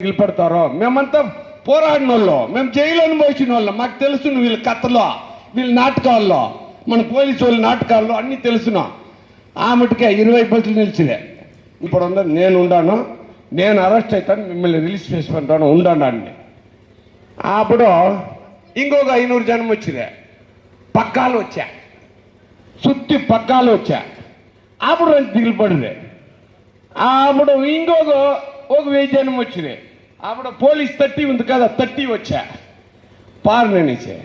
నిలబడతారో మేమంతా పోరాడిన వాళ్ళు, మేము జైలు అనుభవించిన వాళ్ళం. మాకు తెలుసు వీళ్ళ కథలో, వీళ్ళ నాటకాల్లో, మన పోలీసు వాళ్ళ నాటకాల్లో అన్నీ తెలుసును. ఆమెటికే 20 బస్సులు నిలిచిలే. ఇప్పుడు అందరు నేను ఉండాను, నేను అరెస్ట్ అవుతాను, మిమ్మల్ని రిలీజ్ చేసుకుంటాను, ఉండండి అన్ని. అప్పుడు ఇంకొక 500 జనం వచ్చిరే, పక్కాలు వచ్చా, సుత్తి పక్కాలు వచ్చా. అప్పుడు దిగులుపడిరే. అప్పుడు ఇంకొక 1000 జనం వచ్చిరే. అప్పుడు పోలీస్ 30 ఉంది కదా, 30 వచ్చా. పార్లనిచ్చే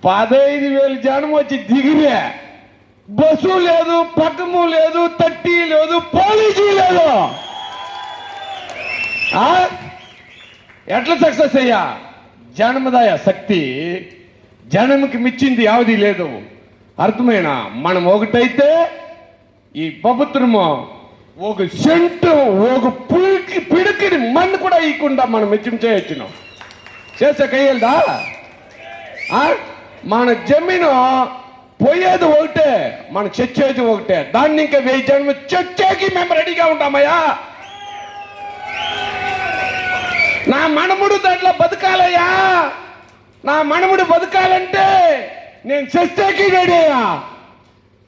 15,000 జనం వచ్చి దిగిరే. బస్సు లేదు, పక్కము లేదు, 30 లేదు, పోలీసు లేదు. ఎట్లా సక్సెస్ అయ్యా? జనమదాయ శక్తి, జనంకి మిచ్చింది యావది లేదు. అర్థమైనా? మనం ఒకటైతే ఈ ప్రభుత్వము ఒక సెంటు, ఒక పిడికిని మన్ను కూడా ఇవ్వకుండా మనం మిచ్చం చేయొచ్చును. చేసే కయ్యల్దా? మన జమీను పోయేది ఒకటే, మన చచ్చేది ఒకటే. దాన్ని ఇంకా 1000 జన్మ చచ్చేకి మేము రెడీగా ఉంటామయ్యా. నా మనముడు దాంట్లో బతకాలయ్యా. నా మనముడు బతకాలంటే నేను చచ్చేకి రెడీ అయ్యా.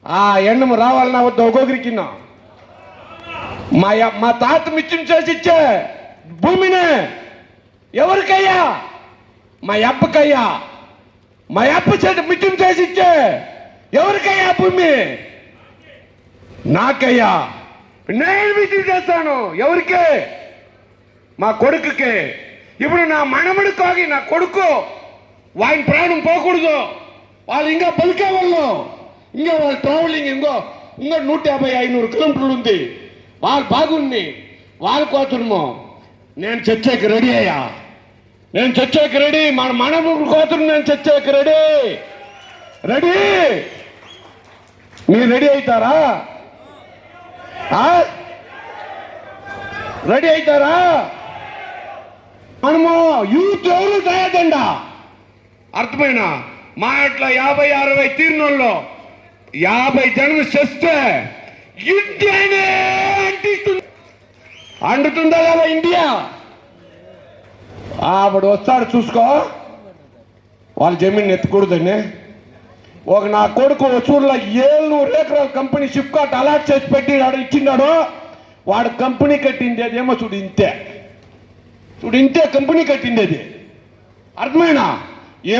ఆ ఎన్నము రావాలన్నా వద్ద ఒక్కొక్కరికి. మా తాత మిచ్చం చేసి ఇచ్చే భూమిని ఎవరికయ్యా? మా అప్పకయ్యా. మా అప్ప చేతి మిచ్చం చేసి ఇచ్చే ఎవరికయ్యా భూమి? నాకయ్యా. నేను మిచ్చం చేస్తాను ఎవరికి? మా కొడుకుకి. ఇప్పుడు నా మనముడు కాగి నా కొడుకు వాయిని ప్రాణం పోకూడదు. వాళ్ళు ఇంకా బతికే వాళ్ళు, ఇంకా వాళ్ళ ట్రావెలింగ్ ఇంకా 150-500 కిలోమీటర్లు ఉంది. వాళ్ళు బాగుంది, వాళ్ళ కోసము నేను చచ్చేకి రెడీ అయ్యా. నేను చచ్చేకి రెడీ. మన మనముడు కోసం నేను చచ్చేకి రెడీ. రెడీ? మీరు రెడీ అవుతారా? రెడీ అవుతారా? మనము యూత్ ఎవరు చేయదండా. అర్థమైనా? మా ఇట్లా 50-60 తీరినోళ్ళు 50 జనం చేస్తే ఇండియానే అంటుతుందా లేదా ఇండియా? అప్పుడు వస్తాడు చూసుకో. వాళ్ళ జమీన్ ఎత్తకూడదని ఒక నా కొడుకు వసూరులో 700 ఎకరాల కంపెనీ షిప్కాట్ అలాట్ చేసి పెట్టి ఇచ్చినాడు. వాడు కంపెనీ కట్టింది అదేమో చూడు ఇంతే. చూడు ఇంతే కంపెనీ కట్టిండేది. అర్థమైనా?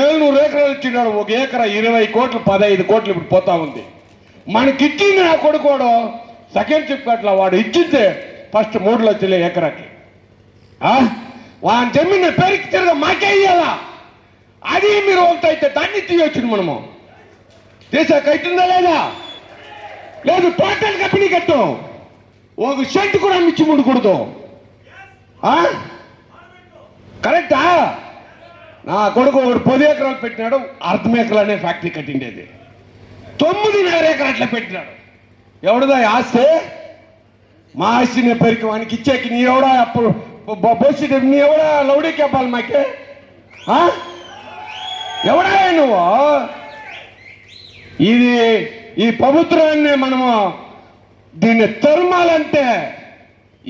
700 ఎకరాలు ఇచ్చినాడు. ఒక ఎకరా 20 కోట్లు 15 కోట్లు ఇప్పుడు పోతా ఉంది. మనకిచ్చింది నా కొడుకోడు సెకండ్ షిప్కాట్లో. వాడు ఇచ్చిందే ఫస్ట్ 3 లక్షలు ఎకరాకి. వాని జమీన్ పేరుకి తిరగ మాకే ఇయ్యాలా. అది మీరు ఒకటైతే దాన్ని తీయొచ్చు. మనము దేశానికి అవుతుందా లేదా? లేదు. టోటల్ కంపెనీ కట్టు. ఒక షెడ్ కూడా మిచ్చి ఉండకూడదు. కరెక్టా? నా కొడుకు ఒకటి 10 ఎకరాలు పెట్టినాడు. అర్ధమేకలు అనే ఫ్యాక్టరీ కట్టిండేది 9.5 ఎకరాలు అట్లా పెట్టినాడు. ఎవడదా ఆస్తి? మా ఆస్తిని పేరుకి వానికి ఇచ్చేకి నీ ఎవడా అప్పుడు బస్సు నీ ఎవడా లౌడీ చెప్పాలి మాకే? ఎవడా నువ్వు? ఇది ఈ ప్రభుత్వాన్ని మనము దీన్ని తరుమాలంటే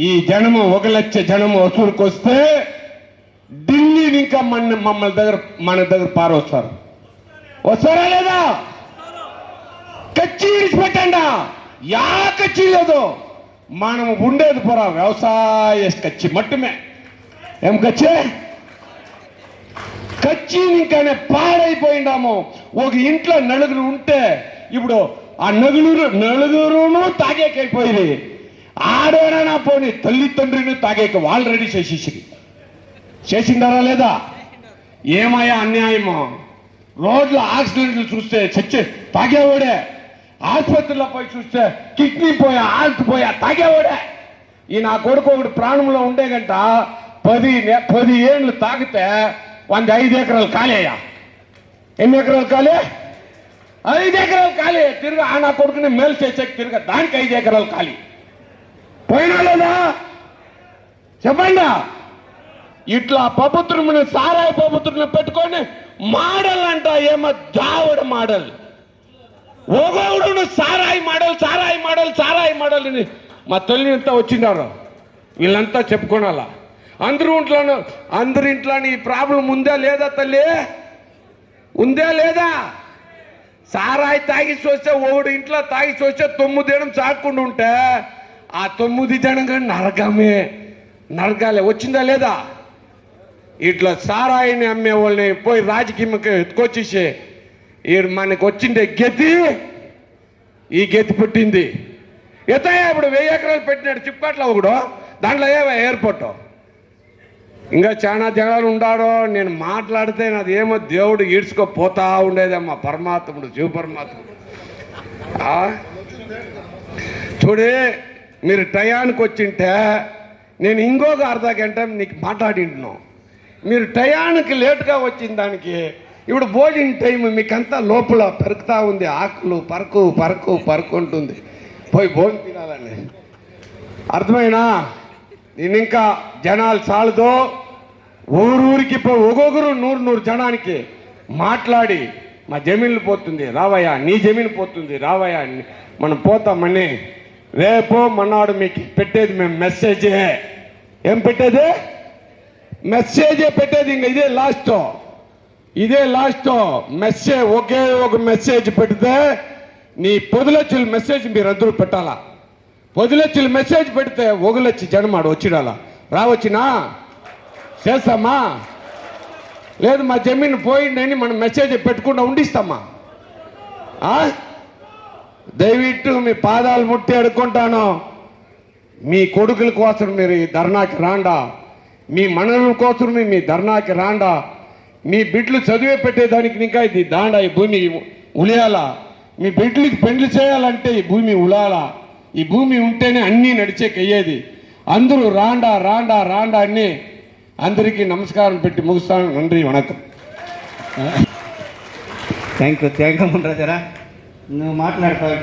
ఈ జనము 1 లక్ష జనము వసూలుకు వస్తే ఢిల్లీని ఇంకా మన దగ్గర పారొస్తారు. వస్తారా లేదా? కచ్చి విడిచిపెట్టండా. యా కచ్చి లేదు. మనం ఉండేది పొర వ్యవసాయ కచ్చి మట్టుమే. ఏం కచ్చి? కచ్చి ఇంకానే పాడైపోయిండాము. ఒక ఇంట్లో 4 ఉంటే ఇప్పుడు ఆ నలుగురును తాగేకైపోయింది. ఆడేనా పోనీ తల్లి తండ్రిని తాగేక వాళ్ళు రెడీ చేసిండారా లేదా? ఏమయ్యా అన్యాయమో. రోడ్ల యాక్సిడెంట్లు చూస్తే చచ్చే తాగేవాడే. ఆసుపత్రిలో పోయి చూస్తే కిడ్నీ పోయా, హార్ట్ పోయా తాగేవాడే. ఈ నా కొడుకు ఒకటి ప్రాణంలో ఉండే గంట 10 ఏళ్ళు తాగితే 5 ఎకరాలు ఖాళీ అయ్యా. ఎన్ని ఎకరాలు ఖాళీ? 5 ఎకరాలు ఖాళీ. తిరిగి ఆ నా కొడుకుని మేలు చేసేకి తిరిగి దానికి 5 ఎకరాలు ఖాళీ. పోయినా లేదా? చెప్పండి. ఇట్లా ప్రభుత్వం సారాయి ప్రభుత్వం పెట్టుకొని మోడల్ అంట. ఏమో దావుడు మోడల్. ఓగోడు సారాయి మోడల్, సారాయి మోడల్, సారాయి మోడల్ అని మా తల్లి అంతా వచ్చినారు. వీళ్ళంతా చెప్పుకోనాలా. అందరి ఇంట్లో ఈ ప్రాబ్లం ఉందా లేదా తల్లి? ఉందా లేదా? సారాయి తాగిసి వస్తే ఒకడు ఇంట్లో తాగిసి వస్తే 9 జనం చాకుండా ఉంటే ఆ 9 జనం కానీ నరకాలే. వచ్చిందా లేదా? ఇట్లా సారాయిని అమ్మే వాళ్ళని పోయి రాజకీయంకి ఎత్తుకొచ్చేసి మనకు వచ్చిండే గతి, ఈ గతి పుట్టింది. ఎత్తయ్యా ఇప్పుడు 1000 ఎకరాలు పెట్టినాడు చిప్పట్ల ఒకడు, దాంట్లో ఎయిర్పోర్ట్. ఇంకా చాలా జనాలు ఉండారో, నేను మాట్లాడితే నాది ఏమో దేవుడు ఈడ్చుకోపోతా ఉండేదమ్మా. పరమాత్ముడు, శివ పరమాత్ముడు. చూడే, మీరు టయానికి వచ్చింటే నేను ఇంకొక అర్ధ గంట నీకు మాట్లాడింటున్నాం. మీరు టయానికి లేటుగా వచ్చిన దానికి ఇప్పుడు భోజనం టైం మీకంతా లోపల పెరుగుతూ ఉంది. ఆకులు పరకు ఉంటుంది. పోయి భోజనం తినాలని అర్థమైనా? నేను ఇంకా జనాలు చాలదో, ఊరికి పోయి ఒక్కొక్కరు 100 జనానికి మాట్లాడి మా జమీన్లు పోతుంది రావయ్యా, నీ జమీన్ పోతుంది రావయ్యా, మనం పోతామని రేపో మన్నాడు మీకు పెట్టేది మేము మెసేజే. ఏం పెట్టేది? మెసేజే పెట్టేది. ఇంకా ఇదే లాస్ట్ మెసేజ్. ఒకే ఒక మెసేజ్ పెడితే నీ 10 లక్షల మెసేజ్ మీరు అందరూ పెట్టాలా. 10 లక్షల మెసేజ్ పెడితే 1 లక్ష జనమాడు వచ్చిడాలా. రావచ్చినా చేస్తామా? లేదు మా జమీన్ పోయిందని మనం మెసేజ్ పెట్టుకుండా ఉండిస్తామా? దయవిట్టు మీ పాదాలు ముట్టి అడుక్కుంటాను, మీ కొడుకుల కోసం మీరు ఈ ధర్నాకి రాండా, మీ మనవుల కోసం మీ ధర్నాకి రాండా. మీ బిడ్డలు చదివే పెట్టేదానికి ఇంకా ఇది దాండా, ఈ భూమి ఉలియాలా. మీ బిడ్డలకి పెండ్లు చేయాలంటే ఈ భూమి ఉలాలా. ఈ భూమి ఉంటేనే అన్నీ నడిచేకయ్యేది. అందరూ రాండా అని అందరికీ నమస్కారం పెట్టి ముగిస్తాను. నంది వణకం. థ్యాంక్ యూ మునరాజరా. నువ్వు మాట్లాడుతావు.